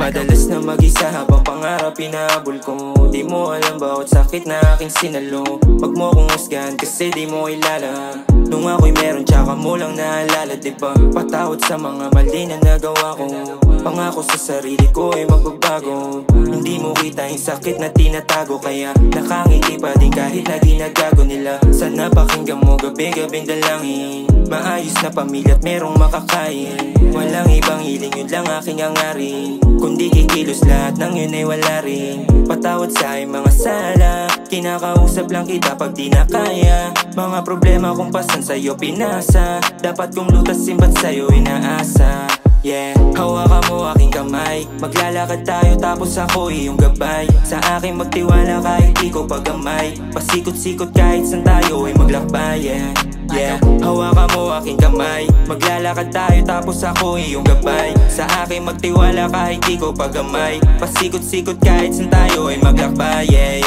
Madalas na mag-isa habang pangarap inahabol ko. Di mo alam bawat sakit na aking sinalo. Wag mo kong husgahan kasi di mo kilala. Nung ako'y meron tsaka mo lang naalala, diba? Patawad sa mga mali na nagawa ko. Pangako sa sarili ko ay magbabago. Hindi mo kita yung sakit na tinatago, kaya nakangiti pa din kahit na ginagago nila. Sana pakinggan mo gabi-gabing dalangin. Maayos na pamilya at merong makakain. Walang ibang hiling, yun lang aking hangarin. Kundi kikilos lahat ng yun ay wala rin. Patawad sa aking mga sala. Kinakausap lang kita pag di na kaya. Mga problema kung pasan sa'yo pinasa. Dapat kong lutasin ba't sa'yo inaasa. Yeah, hawakan mo aking kamay. Maglalakad tayo tapos ako iyong gabay. Sa akin magtiwala kahit di ko pagamay. Pasikot-sikot kahit san tayo ay maglakbay. Yeah, hawakan mo aking kamay. Maglalakad tayo tapos ako iyong gabay. Sa akin magtiwala kahit di ko pagamay. Pasikot-sikot kahit san tayo ay maglakbay. Yeah.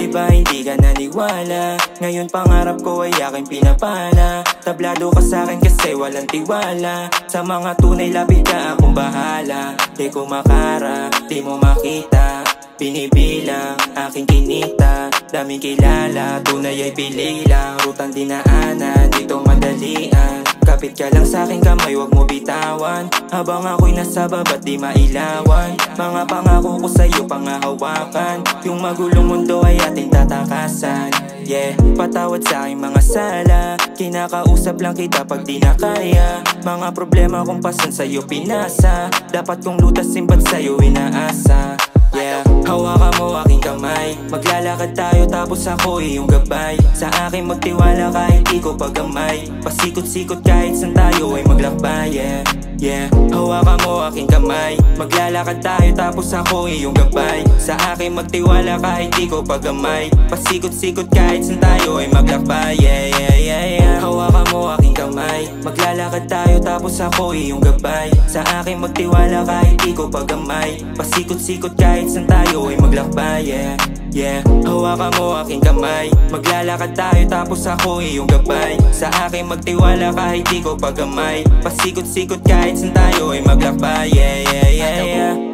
Diba hindi ka naniwala? Ngayon pangarap ko ay aking pinapana. Tablado ka sa'kin kasi walang tiwala. Sa mga tunay lapit ka akong bahala. Di ko makara, di mo makita. Binibilang aking kinita. Daming kilala, tunay ay pili lang. Rutang dinaanan, dito madalian. Kapit ka lang sa'king kamay, wag mo bitawan. Habang ako'y nasa baba't di mailawan. Mga pangako ko sa'yo pangahawakan. Yung magulong mundo ay ating tatakasan. Yeah, patawad sa aking mga sala. Kinakausap lang kita pag di na kaya. Mga problema kung pasan sa'yo pinasa. Dapat kong lutasin ba't sa'yo inaasa. Yeah, hawakan mo aking kamay. Maglalakad tayo tapos ako iyong gabay. Sa akin magtiwala kahit di ko pagamay. Pasikot-sikot kahit san tayo ay maglakbay. Yeah, hawakan mo aking kamay. Maglalakad tayo tapos ako iyong gabay. Sa akin magtiwala kahit di ko pagamay. Pasikot-sikot kahit san tayo ay maglakbay. Yeah, hawakan mo aking kamay. Maglalakad tayo tapos ako iyong gabay. Sa akin magtiwala kahit di ko pagamay. Pasikot-sikot kahit san tayo ay maglakbay. Yeah, hawakan mo aking kamay. Maglalakad tayo tapos ako iyong gabay. Sa akin magtiwala kahit di ko pagamay. Pasikot-sikot kahit san tayo ay maglakbay. Yeah.